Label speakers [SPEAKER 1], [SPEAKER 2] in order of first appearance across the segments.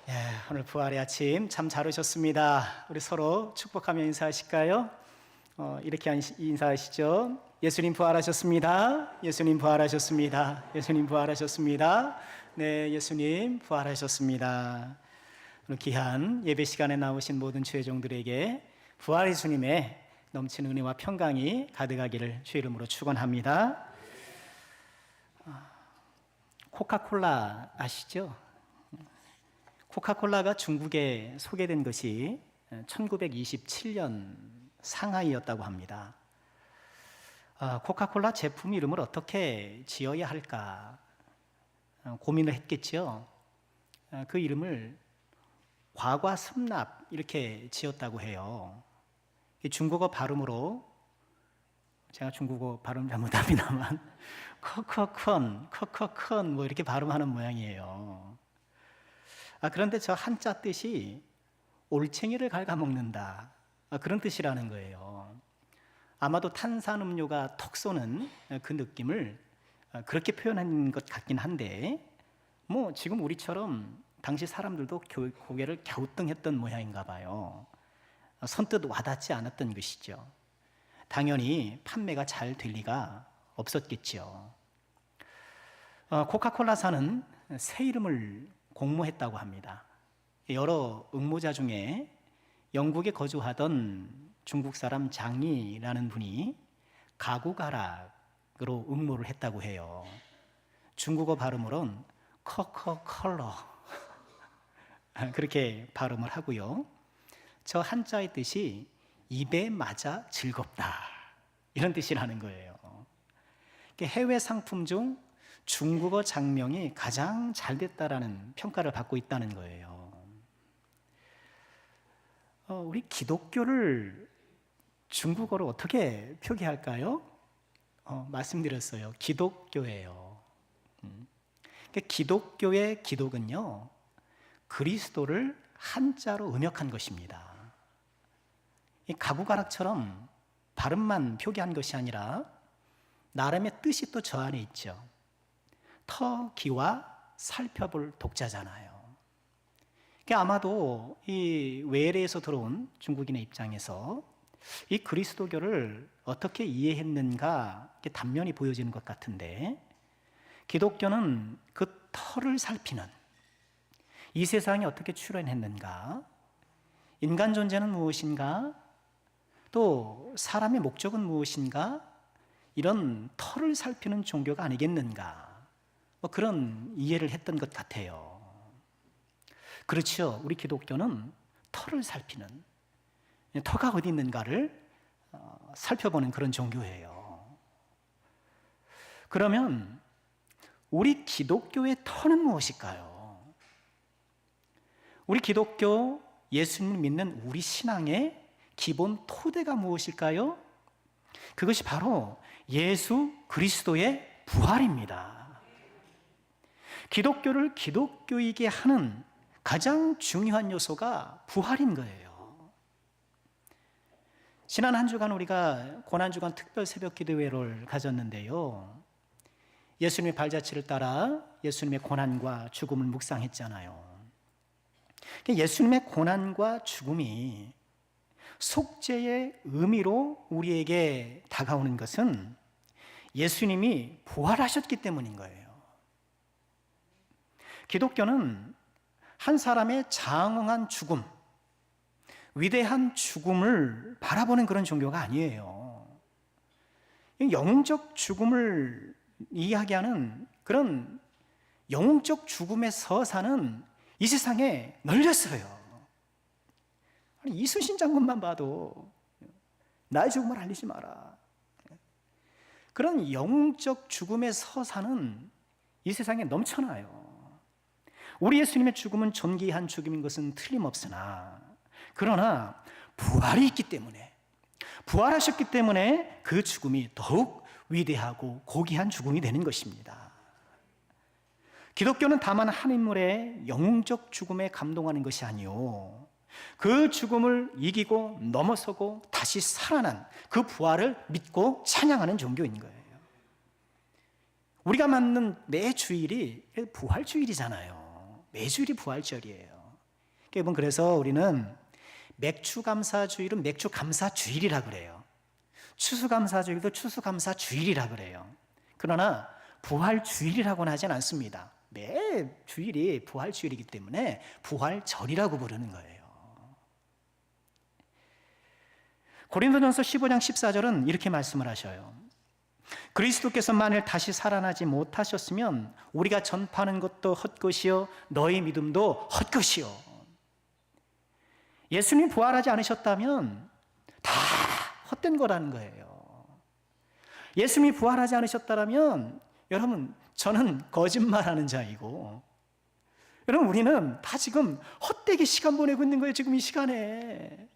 [SPEAKER 1] 예, 오늘 부활의 아침 참 잘 오셨습니다. 우리 서로 축복하며 인사하실까요? 이렇게 인사하시죠. 예수님 부활하셨습니다. 예수님 부활하셨습니다. 예수님 부활하셨습니다. 네, 예수님 부활하셨습니다. 오늘 귀한 예배 시간에 나오신 모든 죄종들에게 부활 예수님의 넘치는 은혜와 평강이 가득하기를 주의 이름으로 축원합니다. 코카콜라 아시죠? 코카콜라가 중국에 소개된 것이 1927년 상하이였다고 합니다. 코카콜라 제품 이름을 어떻게 지어야 할까 고민을 했겠죠. 그 이름을 과과습납 이렇게 지었다고 해요. 중국어 발음으로, 제가 중국어 발음 잘못합니다만 커커컨 뭐 이렇게 발음하는 모양이에요. 그런데 저 한자 뜻이 올챙이를 갉아먹는다, 그런 뜻이라는 거예요. 아마도 탄산음료가 톡 쏘는 그 느낌을 그렇게 표현한 것 같긴 한데, 뭐 지금 우리처럼 당시 사람들도 고개를 갸우뚱했던 모양인가 봐요. 선뜻 와닿지 않았던 것이죠. 당연히 판매가 잘 될 리가 없었겠죠. 코카콜라사는 새 이름을 공모했다고 합니다. 여러 응모자 중에 영국에 거주하던 중국 사람 장이라는 분이 가구가락으로 응모를 했다고 해요. 중국어 발음으로는 커커컬러 그렇게 발음을 하고요. 저 한자의 뜻이 입에 맞아 즐겁다, 이런 뜻이라는 거예요. 해외 상품 중 중국어 장명이 가장 잘 됐다라는 평가를 받고 있다는 거예요. 우리 기독교를 중국어로 어떻게 표기할까요? 말씀드렸어요. 기독교예요. 기독교의 기독은요, 그리스도를 한자로 음역한 것입니다. 이 가구가락처럼 발음만 표기한 것이 아니라 나름의 뜻이 또 저 안에 있죠. 터기와 살펴볼 독자잖아요. 아마도 이 외래에서 들어온 중국인의 입장에서 이 그리스도교를 어떻게 이해했는가 단면이 보여지는 것 같은데, 기독교는 그 터를 살피는, 이 세상에 어떻게 출현했는가, 인간 존재는 무엇인가, 또 사람의 목적은 무엇인가, 이런 터를 살피는 종교가 아니겠는가, 그런 이해를 했던 것 같아요. 그렇죠. 우리 기독교는 터를 살피는, 터가 어디 있는가를 살펴보는 그런 종교예요. 그러면 우리 기독교의 터는 무엇일까요? 우리 기독교, 예수님을 믿는 우리 신앙의 기본 토대가 무엇일까요? 그것이 바로 예수 그리스도의 부활입니다. 기독교를 기독교이게 하는 가장 중요한 요소가 부활인 거예요. 지난 한 주간 우리가 고난주간 특별 새벽 기도회를 가졌는데요, 예수님의 발자취를 따라 예수님의 고난과 죽음을 묵상했잖아요. 예수님의 고난과 죽음이 속죄의 의미로 우리에게 다가오는 것은 예수님이 부활하셨기 때문인 거예요. 기독교는 한 사람의 장엄한 죽음, 위대한 죽음을 바라보는 그런 종교가 아니에요. 영웅적 죽음을 이야기하는 그런 영웅적 죽음의 서사는 이 세상에 널렸어요. 이순신 장군만 봐도 나의 죽음을 알리지 마라, 그런 영웅적 죽음의 서사는 이 세상에 넘쳐나요. 우리 예수님의 죽음은 존귀한 죽음인 것은 틀림없으나, 그러나 부활이 있기 때문에, 부활하셨기 때문에 그 죽음이 더욱 위대하고 고귀한 죽음이 되는 것입니다. 기독교는 다만 한 인물의 영웅적 죽음에 감동하는 것이 아니요, 그 죽음을 이기고 넘어서고 다시 살아난 그 부활을 믿고 찬양하는 종교인 거예요. 우리가 맞는 매 주일이 부활주일이잖아요. 매주일이 부활절이에요. 여러분, 그래서 우리는 맥추감사주일은 맥추감사주일이라 그래요. 추수감사주일도 추수감사주일이라 그래요. 그러나 부활주일이라고는 하진 않습니다. 매 주일이 부활주일이기 때문에 부활절이라고 부르는 거예요. 고린도전서 15장 14절은 이렇게 말씀을 하셔요. 그리스도께서 만일 다시 살아나지 못하셨으면 우리가 전파하는 것도 헛것이요 너희 믿음도 헛것이요. 예수님이 부활하지 않으셨다면 다 헛된 거라는 거예요. 예수님이 부활하지 않으셨다면 여러분, 저는 거짓말하는 자이고, 여러분, 우리는 다 지금 헛되게 시간 보내고 있는 거예요. 지금 이 시간에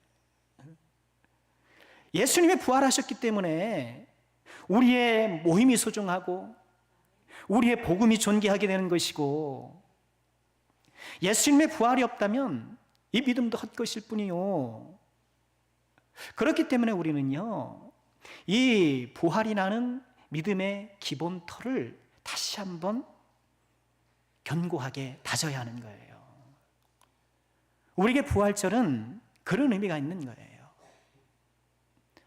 [SPEAKER 1] 예수님이 부활하셨기 때문에 우리의 모임이 소중하고 우리의 복음이 존귀하게 되는 것이고, 예수님의 부활이 없다면 이 믿음도 헛것일 뿐이요. 그렇기 때문에 우리는요, 이 부활이라는 믿음의 기본 틀을 다시 한번 견고하게 다져야 하는 거예요. 우리에게 부활절은 그런 의미가 있는 거예요.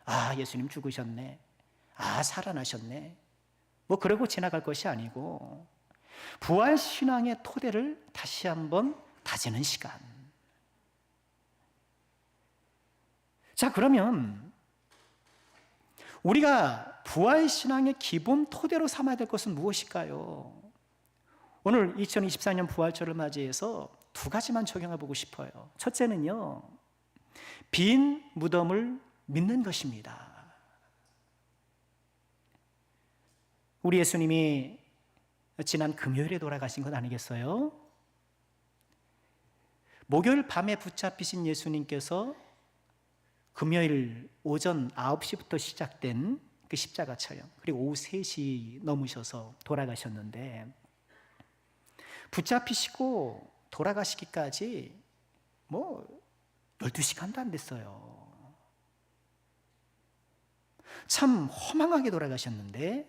[SPEAKER 1] 아, 예수님 죽으셨네. 아, 살아나셨네. 뭐 그러고 지나갈 것이 아니고 부활 신앙의 토대를 다시 한번 다지는 시간. 자, 그러면 우리가 부활 신앙의 기본 토대로 삼아야 될 것은 무엇일까요? 오늘 2024년 부활절을 맞이해서 두 가지만 적용해 보고 싶어요. 첫째는요, 빈 무덤을 믿는 것입니다. 우리 예수님이 지난 금요일에 돌아가신 것 아니겠어요? 목요일 밤에 붙잡히신 예수님께서 금요일 오전 9시부터 시작된 그 십자가 처형, 그리고 오후 3시 넘으셔서 돌아가셨는데, 붙잡히시고 돌아가시기까지 뭐 12시간도 안 됐어요. 참 허망하게 돌아가셨는데,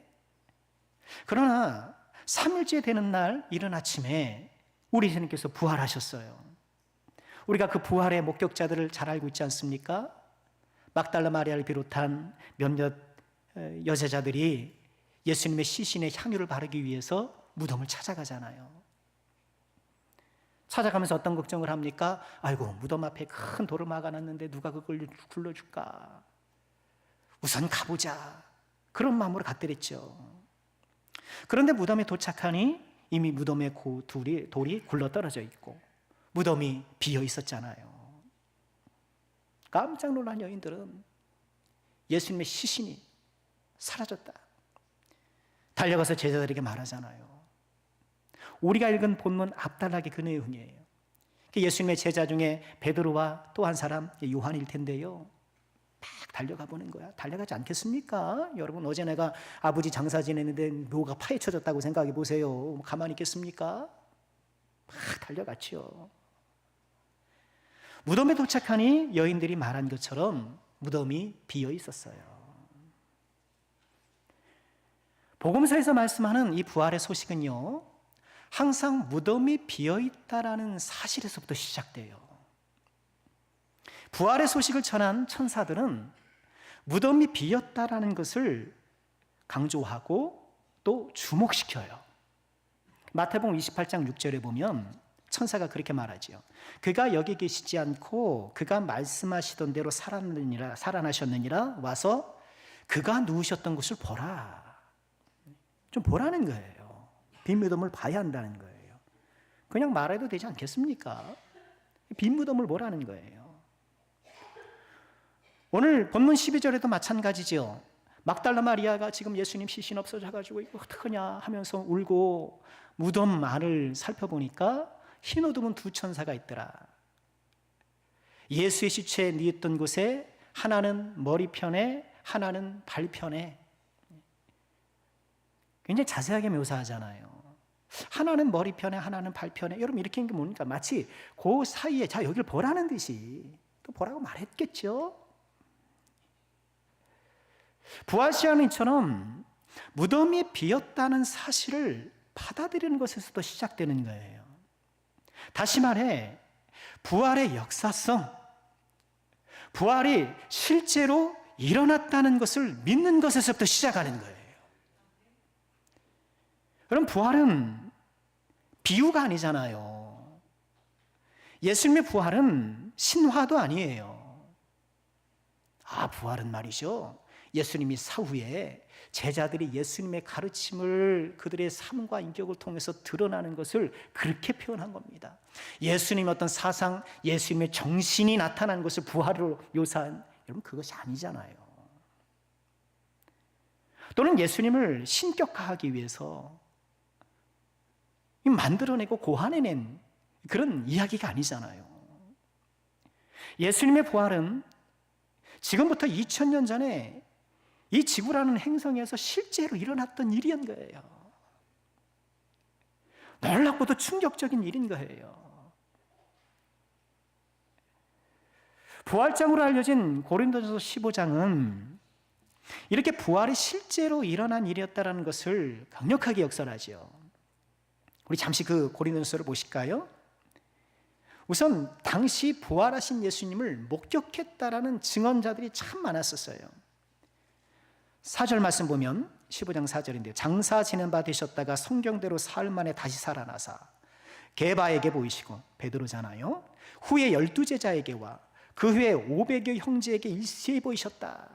[SPEAKER 1] 그러나 3일째 되는 날 이른 아침에 우리 예수님께서 부활하셨어요. 우리가 그 부활의 목격자들을 잘 알고 있지 않습니까? 막달라 마리아를 비롯한 몇몇 여제자들이 예수님의 시신에 향유를 바르기 위해서 무덤을 찾아가잖아요. 찾아가면서 어떤 걱정을 합니까? 아이고, 무덤 앞에 큰 돌을 막아놨는데 누가 그걸 굴러줄까? 우선 가보자. 그런 마음으로 갔더랬죠. 그런데 무덤에 도착하니 이미 무덤에 돌이 굴러 떨어져 있고 무덤이 비어 있었잖아요. 깜짝 놀란 여인들은 예수님의 시신이 사라졌다. 달려가서 제자들에게 말하잖아요. 우리가 읽은 본문 앞단락이 그 내용이에요. 예수님의 제자 중에 베드로와 또 한 사람 요한일 텐데요, 막 달려가 보는 거야. 달려가지 않겠습니까? 여러분, 어제 내가 아버지 장사 지내는데 묘가 파헤쳐졌다고 생각해 보세요. 가만히 있겠습니까? 막 달려갔죠. 무덤에 도착하니 여인들이 말한 것처럼 무덤이 비어 있었어요. 복음서에서 말씀하는 이 부활의 소식은요, 항상 무덤이 비어 있다라는 사실에서부터 시작돼요. 부활의 소식을 전한 천사들은 무덤이 비었다라는 것을 강조하고 또 주목시켜요. 마태복음 28장 6절에 보면 천사가 그렇게 말하죠. 그가 여기 계시지 않고 그가 말씀하시던 대로 살아나셨느니라. 와서 그가 누우셨던 곳을 보라. 좀 보라는 거예요. 빈 무덤을 봐야 한다는 거예요. 그냥 말해도 되지 않겠습니까? 빈 무덤을 보라는 거예요. 오늘 본문 12절에도 마찬가지죠. 막달라 마리아가 지금 예수님 시신 없어져가지고 이거 어떡하냐 하면서 울고 무덤 안을 살펴보니까 흰 옷 입은 두 천사가 있더라. 예수의 시체에 누웠던 곳에 하나는 머리편에 하나는 발편에, 굉장히 자세하게 묘사하잖아요. 하나는 머리편에 하나는 발편에. 여러분, 이렇게 한 게 뭡니까? 마치 그 사이에 자 여기를 보라는 듯이 또 보라고 말했겠죠. 부활 시간처럼 무덤이 비었다는 사실을 받아들이는 것에서도 시작되는 거예요. 다시 말해 부활의 역사성, 부활이 실제로 일어났다는 것을 믿는 것에서부터 시작하는 거예요. 그럼 부활은 비유가 아니잖아요. 예수님의 부활은 신화도 아니에요. 부활은 말이죠, 예수님이 사후에 제자들이 예수님의 가르침을 그들의 삶과 인격을 통해서 드러나는 것을 그렇게 표현한 겁니다. 예수님의 어떤 사상, 예수님의 정신이 나타난 것을 부활로 묘사한, 여러분 그것이 아니잖아요. 또는 예수님을 신격화하기 위해서 만들어내고 고안해낸 그런 이야기가 아니잖아요. 예수님의 부활은 지금부터 2000년 전에 이 지구라는 행성에서 실제로 일어났던 일인 거예요. 놀랍고도 충격적인 일인 거예요. 부활장으로 알려진 고린도전서 15장은 이렇게 부활이 실제로 일어난 일이었다는 것을 강력하게 역설하죠. 우리 잠시 그 고린도전서를 보실까요? 우선 당시 부활하신 예수님을 목격했다라는 증언자들이 참 많았었어요. 4절 말씀 보면 15장 4절인데요. 장사 지낸 바 되셨다가 성경대로 사흘 만에 다시 살아나사 게바에게 보이시고, 베드로잖아요. 후에 12제자에게와 그 후에 500여 형제에게 일시에 보이셨다.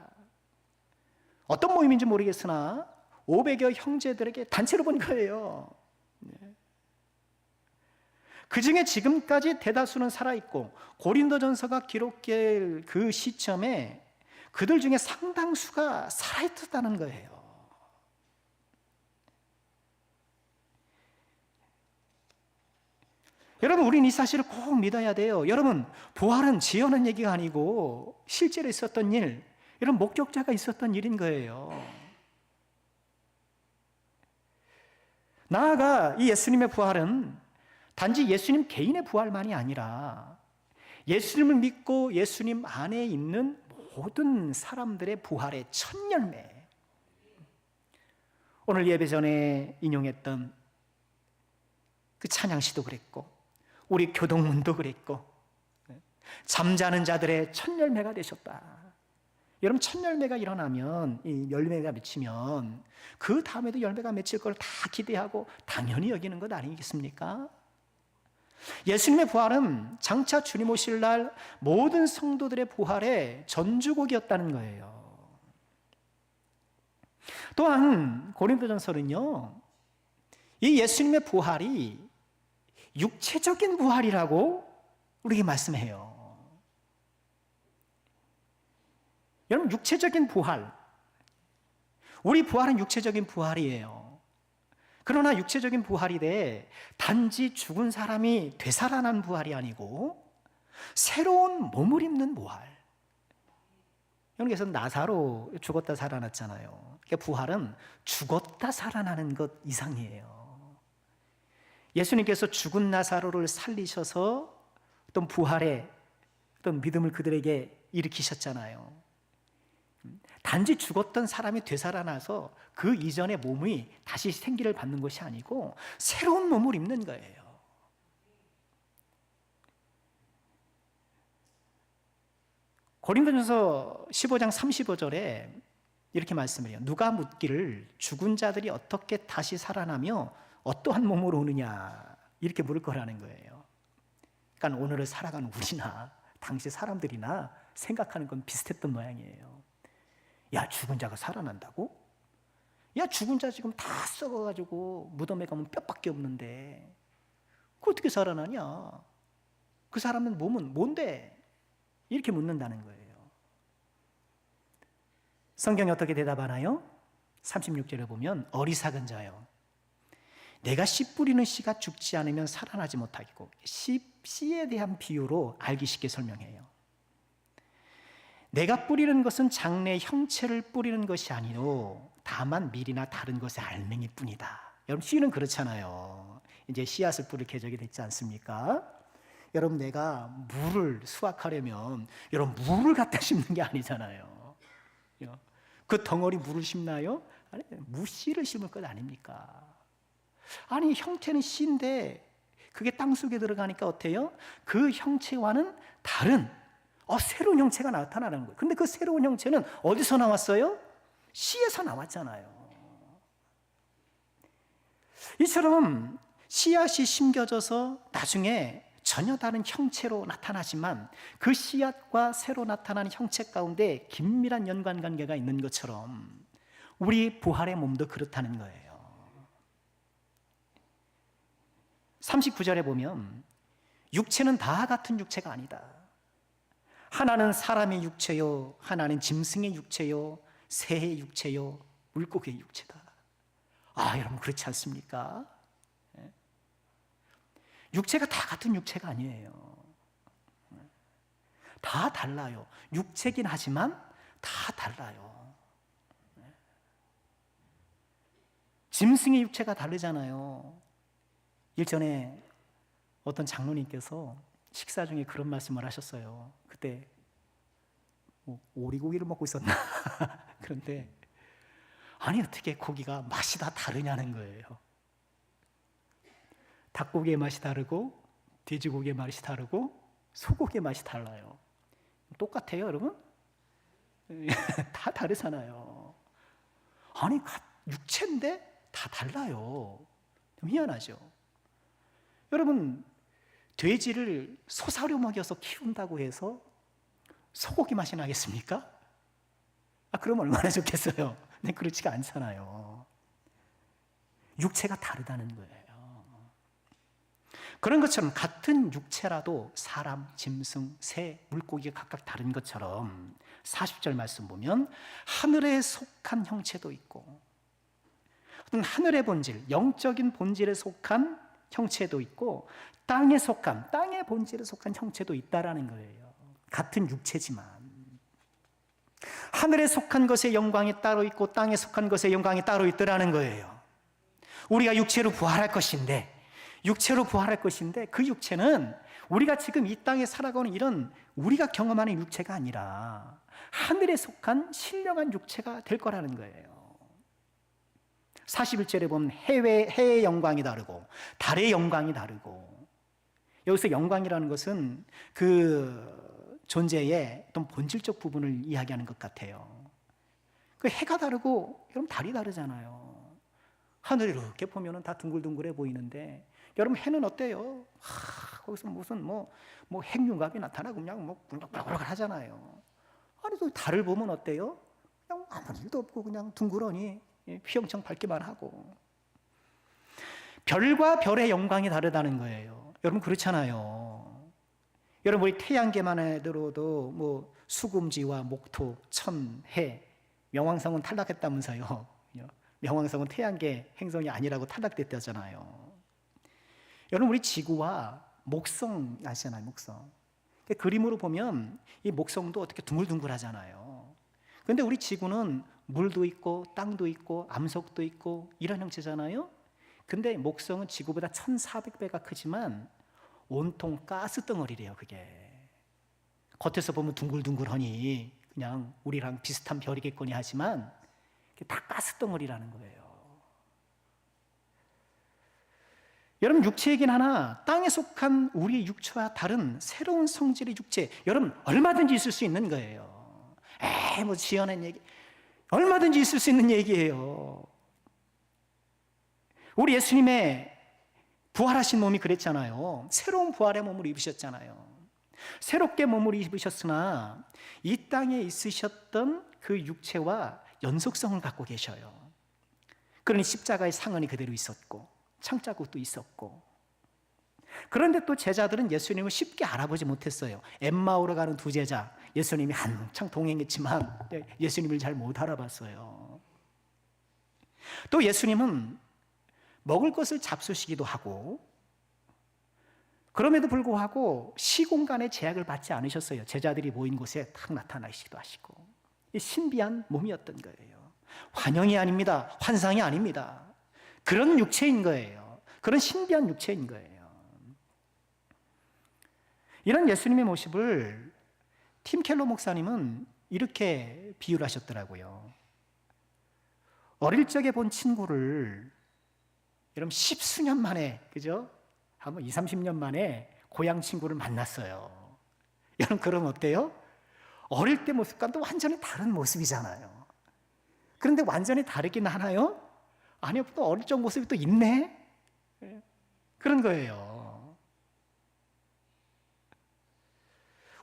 [SPEAKER 1] 어떤 모임인지 모르겠으나 500여 형제들에게 단체로 본 거예요. 그 중에 지금까지 대다수는 살아있고 고린도전서가 기록될 그 시점에 그들 중에 상당수가 살아있었다는 거예요. 여러분, 우린 이 사실을 꼭 믿어야 돼요. 여러분, 부활은 지어낸 얘기가 아니고 실제로 있었던 일, 이런 목격자가 있었던 일인 거예요. 나아가 이 예수님의 부활은 단지 예수님 개인의 부활만이 아니라 예수님을 믿고 예수님 안에 있는 모든 사람들의 부활의 첫 열매. 오늘 예배 전에 인용했던 그 찬양시도 그랬고, 우리 교동문도 그랬고, 잠자는 자들의 첫 열매가 되셨다. 여러분, 첫 열매가 일어나면, 이 열매가 맺히면 그 다음에도 열매가 맺힐 걸 다 기대하고 당연히 여기는 것 아니겠습니까? 예수님의 부활은 장차 주님 오실 날 모든 성도들의 부활의 전주곡이었다는 거예요. 또한 고린도전서는요, 이 예수님의 부활이 육체적인 부활이라고 우리에게 말씀해요. 여러분, 육체적인 부활, 우리 부활은 육체적인 부활이에요. 그러나 육체적인 부활이되 단지 죽은 사람이 되살아난 부활이 아니고 새로운 몸을 입는 부활. 여기서 나사로 죽었다 살아났잖아요. 그러니까 부활은 죽었다 살아나는 것 이상이에요. 예수님께서 죽은 나사로를 살리셔서 어떤 부활의 어떤 믿음을 그들에게 일으키셨잖아요. 단지 죽었던 사람이 되살아나서 그 이전의 몸이 다시 생기를 받는 것이 아니고 새로운 몸을 입는 거예요. 고린도전서 15장 35절에 이렇게 말씀을 해요. 누가 묻기를 죽은 자들이 어떻게 다시 살아나며 어떠한 몸으로 오느냐, 이렇게 물을 거라는 거예요. 그러니까 오늘을 살아가는 우리나 당시 사람들이나 생각하는 건 비슷했던 모양이에요. 야, 죽은 자가 살아난다고? 야, 죽은 자 지금 다 썩어가지고 무덤에 가면 뼈밖에 없는데 그 어떻게 살아나냐? 그 사람은 몸은 뭔데? 이렇게 묻는다는 거예요. 성경이 어떻게 대답하나요? 36절에 보면 어리석은 자요, 내가 씨 뿌리는 씨가 죽지 않으면 살아나지 못하겠고, 씨에 대한 비유로 알기 쉽게 설명해요. 내가 뿌리는 것은 장래 형체를 뿌리는 것이 아니로 다만 밀이나 다른 것의 알맹이 뿐이다. 여러분, 씨는 그렇잖아요. 이제 씨앗을 뿌릴 계절이 됐지 않습니까? 여러분, 내가 물을 수확하려면 여러분 물을 갖다 심는 게 아니잖아요. 그 덩어리 물을 심나요? 아니, 무씨를 심을 것 아닙니까? 아니, 형체는 씨인데 그게 땅속에 들어가니까 어때요? 그 형체와는 다른 새로운 형체가 나타나는 거예요. 근데 그 새로운 형체는 어디서 나왔어요? 씨에서 나왔잖아요. 이처럼 씨앗이 심겨져서 나중에 전혀 다른 형체로 나타나지만 그 씨앗과 새로 나타나는 형체 가운데 긴밀한 연관관계가 있는 것처럼 우리 부활의 몸도 그렇다는 거예요. 39절에 보면 육체는 다 같은 육체가 아니다. 하나는 사람의 육체요, 하나는 짐승의 육체요, 새의 육체요, 물고기의 육체다. 여러분 그렇지 않습니까? 육체가 다 같은 육체가 아니에요. 다 달라요. 육체긴 하지만 다 달라요. 짐승의 육체가 다르잖아요. 일전에 어떤 장로님께서 식사 중에 그런 말씀을 하셨어요. 그때 오리고기를 먹고 있었나? 그런데 아니 어떻게 고기가 맛이 다 다르냐는 거예요. 닭고기의 맛이 다르고 돼지고기의 맛이 다르고 소고기의 맛이 달라요. 똑같아요, 여러분? 다 다르잖아요. 아니 육체인데 다 달라요. 좀 희한하죠. 여러분, 돼지를 소사료 먹여서 키운다고 해서 소고기 맛이 나겠습니까? 그럼 얼마나 좋겠어요. 근데 그렇지가 않잖아요. 육체가 다르다는 거예요. 그런 것처럼 같은 육체라도 사람, 짐승, 새, 물고기가 각각 다른 것처럼 40절 말씀 보면 하늘에 속한 형체도 있고 어떤 하늘의 본질, 영적인 본질에 속한 형체도 있고 땅의 본질에 속한 형체도 있다라는 거예요. 같은 육체지만 하늘에 속한 것의 영광이 따로 있고 땅에 속한 것의 영광이 따로 있더라는 거예요. 우리가 육체로 부활할 것인데 그 육체는 우리가 지금 이 땅에 살아가는 이런 우리가 경험하는 육체가 아니라 하늘에 속한 신령한 육체가 될 거라는 거예요. 41절에 보면 해의 영광이 다르고 달의 영광이 다르고, 여기서 영광이라는 것은 그 존재의 어떤 본질적 부분을 이야기하는 것 같아요. 그 해가 다르고 여러분 달이 다르잖아요. 하늘을 이렇게 보면은 다 둥글둥글해 보이는데 여러분 해는 어때요? 거기서 무슨 뭐 핵융합이 나타나고 그냥 뭐 꿀꿀꿀 하잖아요. 아니 또 달을 보면 어때요? 그냥 아무 일도 없고 그냥 둥그러니 휘영청 밝기만 하고. 별과 별의 영광이 다르다는 거예요. 여러분 그렇잖아요. 여러분 우리 태양계만 해도 뭐 수금지와 목토, 천, 해, 명왕성은 탈락했다면서요. 명왕성은 태양계 행성이 아니라고 탈락됐다잖아요. 여러분 우리 지구와 목성 아시잖아요. 목성. 그림으로 보면 이 목성도 어떻게 둥글둥글하잖아요. 그런데 우리 지구는 물도 있고 땅도 있고 암석도 있고 이런 형체잖아요. 근데 목성은 지구보다 1400배가 크지만 온통 가스 덩어리래요. 그게 겉에서 보면 둥글둥글하니 그냥 우리랑 비슷한 별이겠거니 하지만 다 가스 덩어리라는 거예요. 여러분 육체이긴 하나 땅에 속한 우리의 육체와 다른 새로운 성질의 육체, 여러분 얼마든지 있을 수 있는 거예요. 뭐 지어낸 얘기 얼마든지 있을 수 있는 얘기예요. 우리 예수님의 부활하신 몸이 그랬잖아요. 새로운 부활의 몸을 입으셨잖아요. 새롭게 몸을 입으셨으나 이 땅에 있으셨던 그 육체와 연속성을 갖고 계셔요. 그러니 십자가의 상흔이 그대로 있었고 창자국도 있었고, 그런데 또 제자들은 예수님을 쉽게 알아보지 못했어요. 엠마오로 가는 두 제자, 예수님이 한창 동행했지만 예수님을 잘 못 알아봤어요. 또 예수님은 먹을 것을 잡수시기도 하고 그럼에도 불구하고 시공간의 제약을 받지 않으셨어요. 제자들이 모인 곳에 딱 나타나시기도 하시고. 신비한 몸이었던 거예요. 환영이 아닙니다. 환상이 아닙니다. 그런 육체인 거예요. 그런 신비한 육체인 거예요. 이런 예수님의 모습을 팀 켈러 목사님은 이렇게 비유를 하셨더라고요. 어릴 적에 본 친구를 여러분 십수년 만에, 그죠? 한번 20, 30년 만에 고향 친구를 만났어요. 여러분 그럼 어때요? 어릴 때 모습과는 완전히 다른 모습이잖아요. 그런데 완전히 다르긴 하나요? 아니요, 또 어릴 적 모습이 또 있네? 그런 거예요.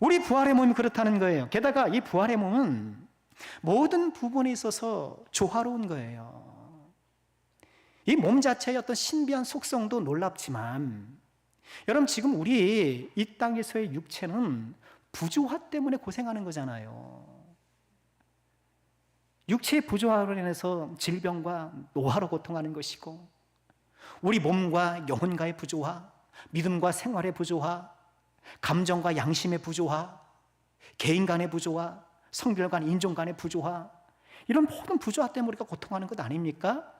[SPEAKER 1] 우리 부활의 몸이 그렇다는 거예요. 게다가 이 부활의 몸은 모든 부분에 있어서 조화로운 거예요. 이 몸 자체의 어떤 신비한 속성도 놀랍지만, 여러분 지금 우리 이 땅에서의 육체는 부조화 때문에 고생하는 거잖아요. 육체의 부조화로 인해서 질병과 노화로 고통하는 것이고, 우리 몸과 영혼과의 부조화, 믿음과 생활의 부조화, 감정과 양심의 부조화, 개인 간의 부조화, 성별 간, 인종 간의 부조화, 이런 모든 부조화 때문에 우리가 고통하는 것 아닙니까?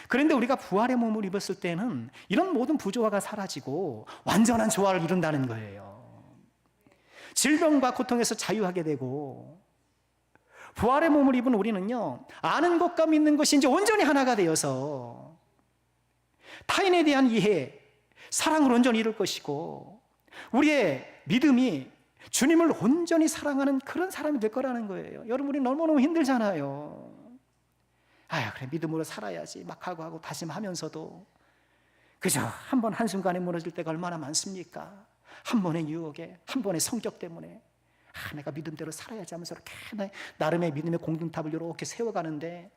[SPEAKER 1] 그런데 우리가 부활의 몸을 입었을 때는 이런 모든 부조화가 사라지고 완전한 조화를 이룬다는 거예요. 질병과 고통에서 자유하게 되고, 부활의 몸을 입은 우리는요, 아는 것과 믿는 것이 이제 온전히 하나가 되어서 타인에 대한 이해, 사랑을 온전히 이룰 것이고, 우리의 믿음이 주님을 온전히 사랑하는 그런 사람이 될 거라는 거예요. 여러분, 우리 너무너무 힘들잖아요. 그래, 믿음으로 살아야지 막 하고 다짐하면서도 그저 한 번 한순간에 무너질 때가 얼마나 많습니까? 한 번의 유혹에, 한 번의 성격 때문에 내가 믿음대로 살아야지 하면서 이렇게 나름의 믿음의 공든탑을 이렇게 세워가는데,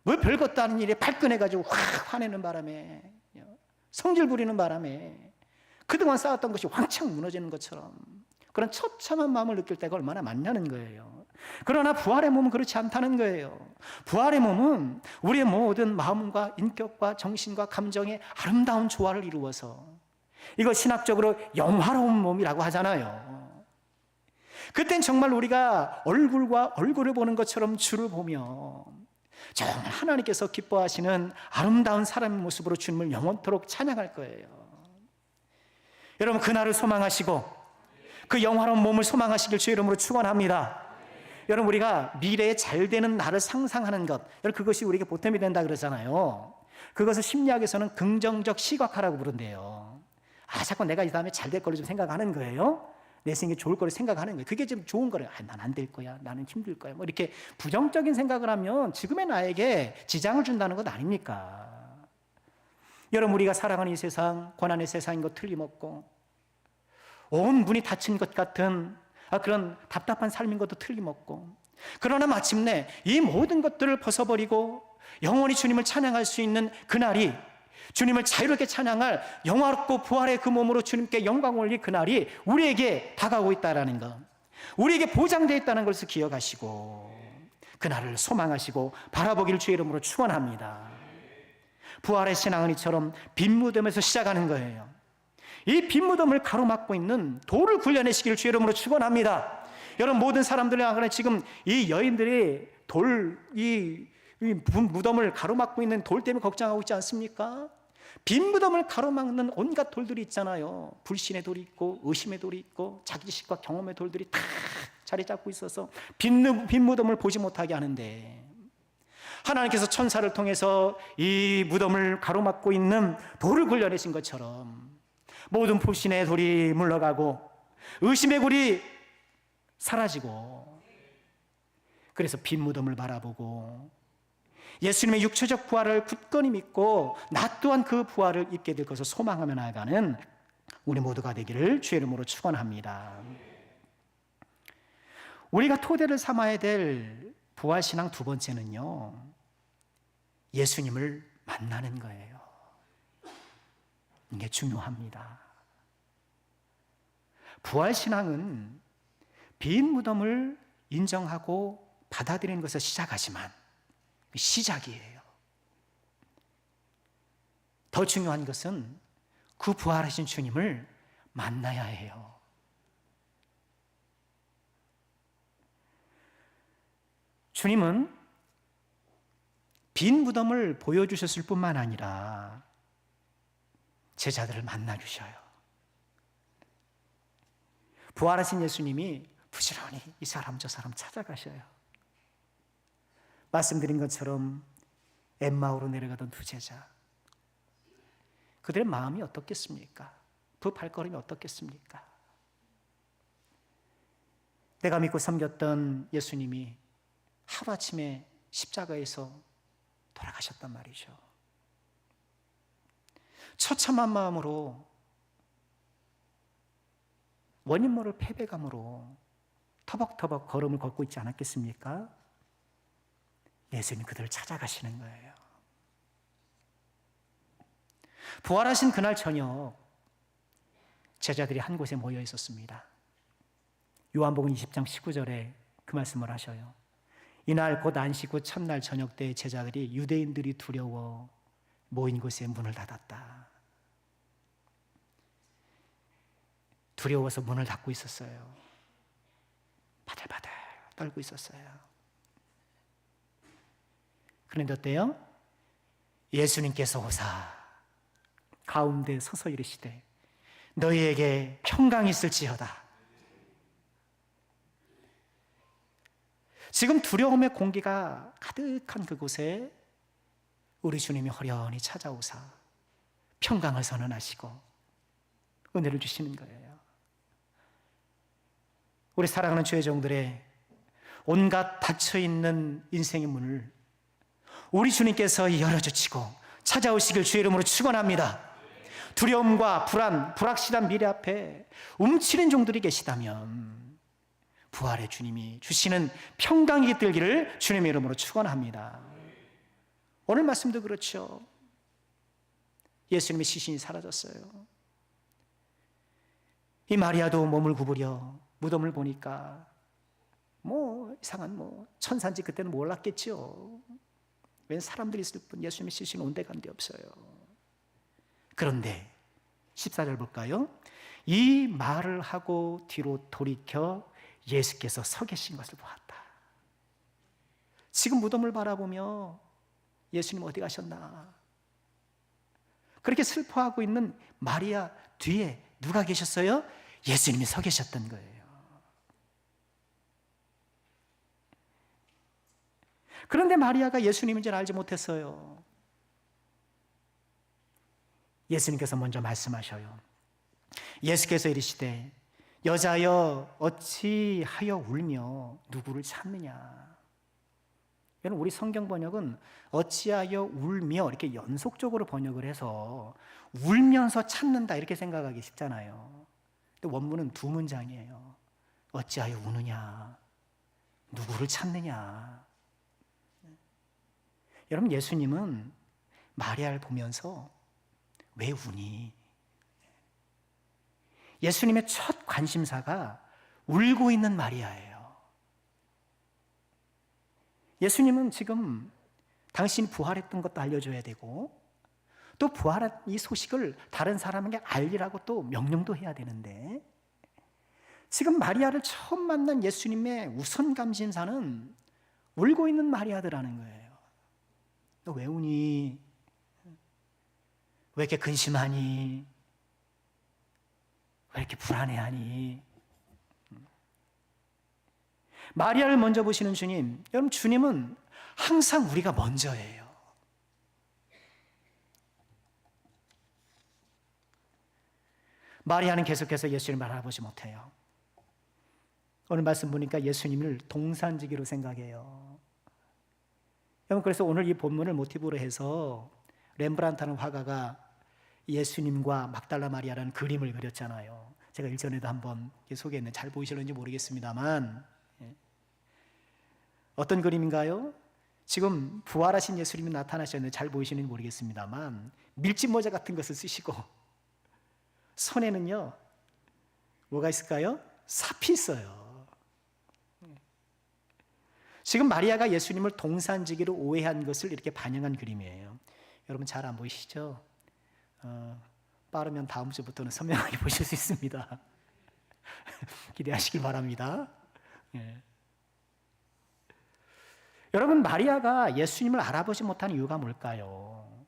[SPEAKER 1] 뭐 별것도 아닌 일에 발끈해가지고 확 화내는 바람에, 성질 부리는 바람에 그동안 쌓았던 것이 왕창 무너지는 것처럼 그런 처참한 마음을 느낄 때가 얼마나 많냐는 거예요. 그러나 부활의 몸은 그렇지 않다는 거예요. 부활의 몸은 우리의 모든 마음과 인격과 정신과 감정의 아름다운 조화를 이루어서, 이거 신학적으로 영화로운 몸이라고 하잖아요. 그땐 정말 우리가 얼굴과 얼굴을 보는 것처럼 주를 보며 정말 하나님께서 기뻐하시는 아름다운 사람의 모습으로 주님을 영원토록 찬양할 거예요. 여러분 그날을 소망하시고 그 영화로운 몸을 소망하시길 주의 이름으로 축원합니다. 여러분 우리가 미래에 잘 되는 날을 상상하는 것, 여러분 그것이 우리에게 보탬이 된다 그러잖아요. 그것을 심리학에서는 긍정적 시각화라고 부른대요. 자꾸 내가 이 다음에 잘 될 거를 좀 생각하는 거예요. 내 생에 좋을 거를 생각하는 거예요. 그게 좀 좋은 거래요. 난 안 될 거야, 나는 힘들 거야, 뭐 이렇게 부정적인 생각을 하면 지금의 나에게 지장을 준다는 것 아닙니까? 여러분 우리가 살아가는 이 세상, 고난의 세상인 것 틀림없고, 온 문이 닫힌 것 같은 그런 답답한 삶인 것도 틀림없고, 그러나 마침내 이 모든 것들을 벗어버리고 영원히 주님을 찬양할 수 있는 그날이, 주님을 자유롭게 찬양할 영화롭고 부활의 그 몸으로 주님께 영광 올릴 그날이 우리에게 다가오고 있다는 것, 우리에게 보장되어 있다는 것을 기억하시고 그날을 소망하시고 바라보기를 주의 이름으로 축원합니다. 부활의 신앙은 이처럼 빈 무덤에서 시작하는 거예요. 이 빈 무덤을 가로막고 있는 돌을 굴려내시기를 주의 이름으로 축원합니다. 여러분 모든 사람들이 지금 이 여인들이 이 무덤을 가로막고 있는 돌 때문에 걱정하고 있지 않습니까? 빈 무덤을 가로막는 온갖 돌들이 있잖아요. 불신의 돌이 있고 의심의 돌이 있고 자기 지식과 경험의 돌들이 다 자리 잡고 있어서 빈 무덤을 보지 못하게 하는데, 하나님께서 천사를 통해서 이 무덤을 가로막고 있는 돌을 굴려내신 것처럼 모든 불신의 돌이 물러가고 의심의 돌이 사라지고, 그래서 빈 무덤을 바라보고 예수님의 육체적 부활을 굳건히 믿고 나 또한 그 부활을 입게 될 것을 소망하며 나아가는 우리 모두가 되기를 주의 이름으로 축원합니다. 우리가 토대를 삼아야 될 부활신앙 두 번째는요, 예수님을 만나는 거예요. 이게 중요합니다. 부활신앙은 빈 무덤을 인정하고 받아들이는 것을 시작하지만 시작이에요. 더 중요한 것은 그 부활하신 주님을 만나야 해요. 주님은 빈 무덤을 보여주셨을 뿐만 아니라 제자들을 만나주셔요. 부활하신 예수님이 부지런히 이 사람 저 사람 찾아가셔요. 말씀드린 것처럼 엠마오로 내려가던 두 제자, 그들의 마음이 어떻겠습니까? 그 발걸음이 어떻겠습니까? 내가 믿고 섬겼던 예수님이 하루아침에 십자가에서 돌아가셨단 말이죠. 처참한 마음으로, 원인 모를 패배감으로 터벅터벅 걸음을 걷고 있지 않았겠습니까? 예수님 그들을 찾아가시는 거예요. 부활하신 그날 저녁, 제자들이 한 곳에 모여 있었습니다. 요한복음 20장 19절에 그 말씀을 하셔요. 이날 곧 안식 후 첫날 저녁 때 제자들이 유대인들이 두려워 모인 곳에 문을 닫았다. 두려워서 문을 닫고 있었어요. 바들바들 떨고 있었어요. 그런데 어때요? 예수님께서 오사 가운데 서서 이르시되 너희에게 평강이 있을지어다. 지금 두려움의 공기가 가득한 그곳에 우리 주님이 호련히 찾아오사 평강을 선언하시고 은혜를 주시는 거예요. 우리 사랑하는 주의 종들의 온갖 닫혀있는 인생의 문을 우리 주님께서 열어주시고 찾아오시길 주의 이름으로 축원합니다. 두려움과 불안, 불확실한 미래 앞에 움츠린 종들이 계시다면 부활의 주님이 주시는 평강이 깃들기를 주님의 이름으로 축원합니다. 오늘 말씀도 그렇죠. 예수님의 시신이 사라졌어요. 이 마리아도 몸을 구부려 무덤을 보니까 이상한 천사인지 그때는 몰랐겠죠. 웬 사람들이 있을 뿐 예수님의 시신은 온데간데 없어요. 그런데 14절 볼까요? 이 말을 하고 뒤로 돌이켜 예수께서 서 계신 것을 보았다. 지금 무덤을 바라보며 예수님 어디 가셨나? 그렇게 슬퍼하고 있는 마리아 뒤에 누가 계셨어요? 예수님이 서 계셨던 거예요. 그런데 마리아가 예수님인 줄 알지 못했어요. 예수님께서 먼저 말씀하셔요. 예수께서 이르시되 여자여 어찌하여 울며 누구를 찾느냐. 여러분, 우리 성경 번역은 어찌하여 울며 이렇게 연속적으로 번역을 해서 울면서 찾는다 이렇게 생각하기 쉽잖아요. 근데 원문은 두 문장이에요. 어찌하여 우느냐, 누구를 찾느냐. 여러분, 예수님은 마리아를 보면서 왜 우니? 예수님의 첫 관심사가 울고 있는 마리아예요. 예수님은 지금 당신이 부활했던 것도 알려줘야 되고 또 부활한 이 소식을 다른 사람에게 알리라고 또 명령도 해야 되는데 지금 마리아를 처음 만난 예수님의 우선 관심사는 울고 있는 마리아더라는 거예요. 너 왜 우니? 왜 이렇게 근심하니? 왜 이렇게 불안해하니? 마리아를 먼저 보시는 주님, 여러분 주님은 항상 우리가 먼저예요. 마리아는 계속해서 예수님을 알아보지 못해요. 오늘 말씀 보니까 예수님을 동산지기로 생각해요. 여러분, 그래서 오늘 이 본문을 모티브로 해서 렘브란트라는 화가가 예수님과 막달라 마리아라는 그림을 그렸잖아요. 제가 일전에도 한번 소개했는데 잘 보이실는지 모르겠습니다만 어떤 그림인가요? 지금 부활하신 예수님이 나타나셨는데 잘 보이시는지 모르겠습니다만 밀짚 모자 같은 것을 쓰시고 손에는요 뭐가 있을까요? 삽이 있어요. 지금 마리아가 예수님을 동산지기로 오해한 것을 이렇게 반영한 그림이에요. 여러분 잘 안 보이시죠? 빠르면 다음 주부터는 선명하게 보실 수 있습니다. 기대하시길 바랍니다. 예. 여러분, 마리아가 예수님을 알아보지 못한 이유가 뭘까요?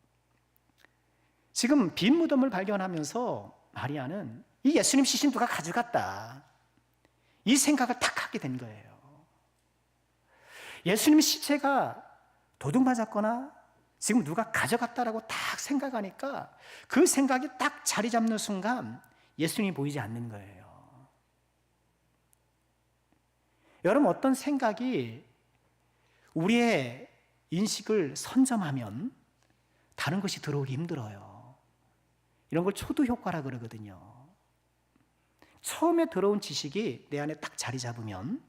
[SPEAKER 1] 지금 빈 무덤을 발견하면서 마리아는 이 예수님 시신 누가 가져갔다, 이 생각을 탁 하게 된 거예요. 예수님 시체가 도둑 맞았거나 지금 누가 가져갔다라고 딱 생각하니까 그 생각이 딱 자리 잡는 순간 예수님이 보이지 않는 거예요. 여러분, 어떤 생각이 우리의 인식을 선점하면 다른 것이 들어오기 힘들어요. 이런 걸 초두 효과라 그러거든요. 처음에 들어온 지식이 내 안에 딱 자리 잡으면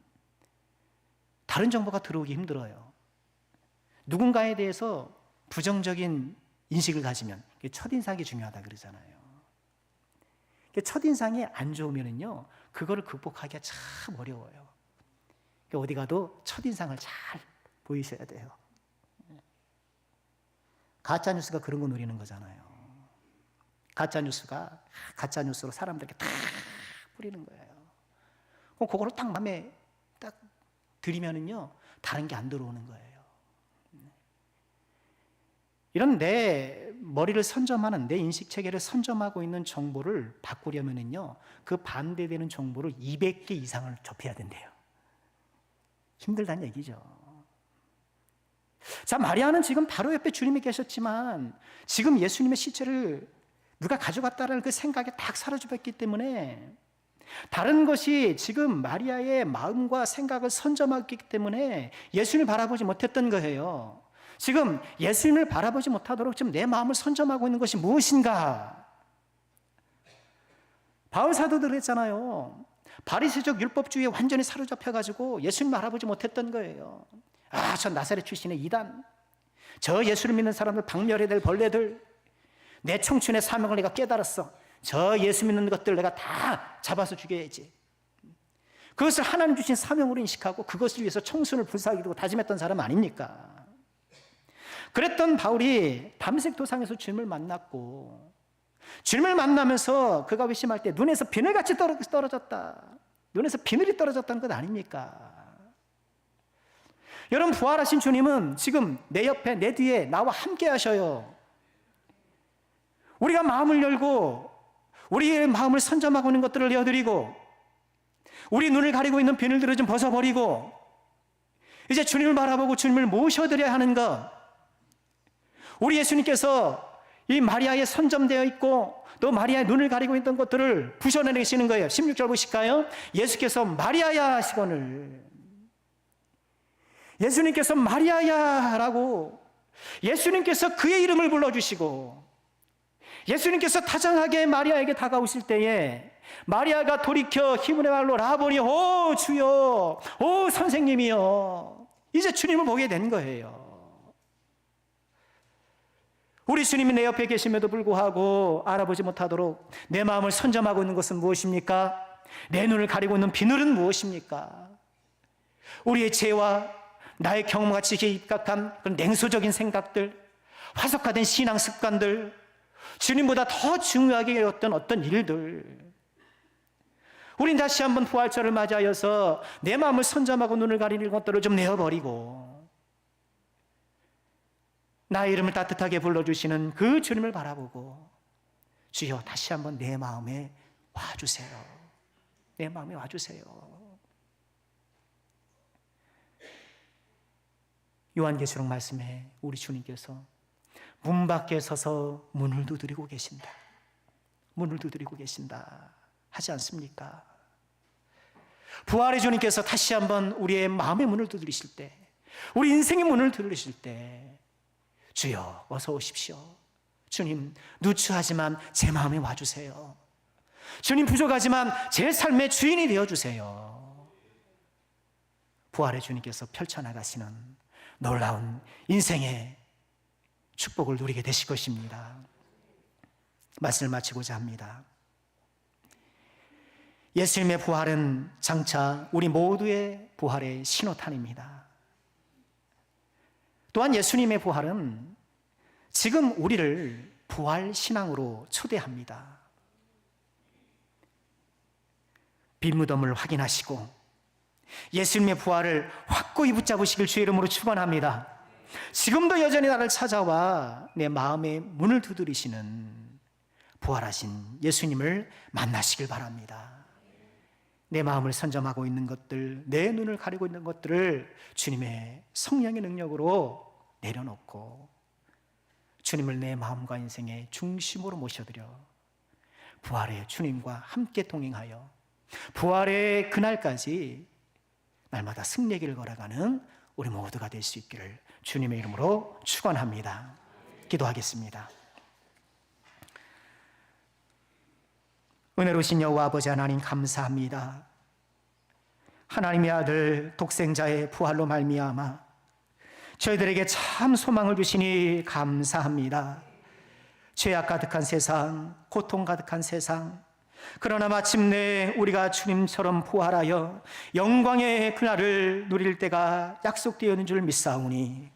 [SPEAKER 1] 다른 정보가 들어오기 힘들어요. 누군가에 대해서 부정적인 인식을 가지면 첫인상이 중요하다 그러잖아요. 첫인상이 안 좋으면요, 그거를 극복하기가 참 어려워요. 어디 가도 첫인상을 잘 보이셔야 돼요. 가짜뉴스가 그런 거 노리는 거잖아요. 가짜뉴스가 가짜뉴스로 사람들에게 다 뿌리는 거예요. 그럼 그거를 딱 맘에 딱 들이면은요, 다른 게 안 들어오는 거예요. 이런 내 머리를 선점하는, 내 인식 체계를 선점하고 있는 정보를 바꾸려면은요, 그 반대되는 정보를 200개 이상을 접해야 된대요. 힘들다는 얘기죠. 자, 마리아는 지금 바로 옆에 주님이 계셨지만 지금 예수님의 시체를 누가 가져갔다는 그 생각이 딱 사라져버렸기 때문에 다른 것이 지금 마리아의 마음과 생각을 선점하기 때문에 예수님을 바라보지 못했던 거예요. 지금 예수님을 바라보지 못하도록 지금 내 마음을 선점하고 있는 것이 무엇인가? 바울 사도도 그랬잖아요. 바리새적 율법주의에 완전히 사로잡혀가지고 예수님을 알아보지 못했던 거예요. 아, 저 나사렛 출신의 이단, 저 예수를 믿는 사람들 박멸해야 될 벌레들, 내 청춘의 사명을 내가 깨달았어. 저 예수 믿는 것들 내가 다 잡아서 죽여야지. 그것을 하나님 주신 사명으로 인식하고 그것을 위해서 청순을 불사하기로 다짐했던 사람 아닙니까? 그랬던 바울이 담색 도상에서 주님을 만났고, 주님을 만나면서 그가 회심할 때 눈에서 비늘같이 떨어졌다, 눈에서 비늘이 떨어졌다는 것 아닙니까? 여러분, 부활하신 주님은 지금 내 옆에, 내 뒤에 나와 함께 하셔요. 우리가 마음을 열고 우리의 마음을 선점하고 있는 것들을 내어드리고 우리 눈을 가리고 있는 비늘들을 좀 벗어버리고 이제 주님을 바라보고 주님을 모셔드려야 하는 것, 우리 예수님께서 이 마리아에 선점되어 있고 또 마리아의 눈을 가리고 있던 것들을 부셔내시는 거예요. 16절 보실까요? 예수께서 마리아야 하시거늘, 예수님께서 마리아야라고 예수님께서 그의 이름을 불러주시고 예수님께서 다정하게 마리아에게 다가오실 때에 마리아가 돌이켜 히브리 말로 라보니, 오 주여, 오 선생님이여, 이제 주님을 보게 된 거예요. 우리 주님이 내 옆에 계심에도 불구하고 알아보지 못하도록 내 마음을 선점하고 있는 것은 무엇입니까? 내 눈을 가리고 있는 비늘은 무엇입니까? 우리의 죄와 나의 경험같이 입각한 그런 냉소적인 생각들, 화석화된 신앙 습관들, 주님보다 더 중요하게 여겼던 어떤 일들, 우린 다시 한번 부활절을 맞이하여서 내 마음을 선점하고 눈을 가리는 것들을 좀 내어버리고 나의 이름을 따뜻하게 불러주시는 그 주님을 바라보고, 주여 다시 한번 내 마음에 와주세요. 내 마음에 와주세요. 요한계시록 말씀에 우리 주님께서 문 밖에 서서 문을 두드리고 계신다, 문을 두드리고 계신다 하지 않습니까? 부활의 주님께서 다시 한번 우리의 마음의 문을 두드리실 때, 우리 인생의 문을 두드리실 때, 주여 어서 오십시오. 주님 누추하지만 제 마음에 와주세요. 주님 부족하지만 제 삶의 주인이 되어주세요. 부활의 주님께서 펼쳐나가시는 놀라운 인생의 축복을 누리게 되실 것입니다. 말씀을 마치고자 합니다. 예수님의 부활은 장차 우리 모두의 부활의 신호탄입니다. 또한 예수님의 부활은 지금 우리를 부활 신앙으로 초대합니다. 빈무덤을 확인하시고 예수님의 부활을 확고히 붙잡으시길 주의 이름으로 축원합니다. 지금도 여전히 나를 찾아와 내 마음의 문을 두드리시는 부활하신 예수님을 만나시길 바랍니다. 내 마음을 선점하고 있는 것들, 내 눈을 가리고 있는 것들을 주님의 성령의 능력으로 내려놓고 주님을 내 마음과 인생의 중심으로 모셔드려 부활의 주님과 함께 동행하여 부활의 그날까지 날마다 승리의 길을 걸어가는 우리 모두가 될 수 있기를 주님의 이름으로 축원합니다. 기도하겠습니다. 은혜로우신 여호와 아버지 하나님, 감사합니다. 하나님의 아들 독생자의 부활로 말미암아 저희들에게 참 소망을 주시니 감사합니다. 죄악 가득한 세상, 고통 가득한 세상, 그러나 마침내 우리가 주님처럼 부활하여 영광의 그날을 누릴 때가 약속되어 있는 줄 믿사오니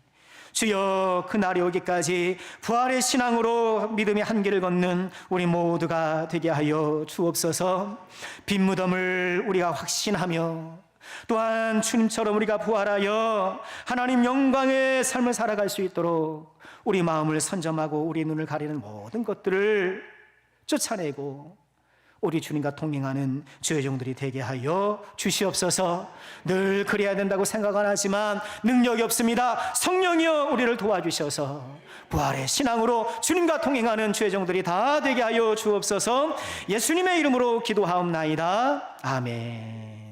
[SPEAKER 1] 주여, 그날이 오기까지 부활의 신앙으로 믿음의 한계를 걷는 우리 모두가 되게 하여 주옵소서. 빈 무덤을 우리가 확신하며 또한 주님처럼 우리가 부활하여 하나님 영광의 삶을 살아갈 수 있도록 우리 마음을 선점하고 우리 눈을 가리는 모든 것들을 쫓아내고 우리 주님과 동행하는 주의 종들이 되게 하여 주시옵소서. 늘 그래야 된다고 생각은 하지만 능력이 없습니다. 성령이여 우리를 도와주셔서 부활의 신앙으로 주님과 동행하는 주의 종들이 다 되게 하여 주옵소서. 예수님의 이름으로 기도하옵나이다. 아멘.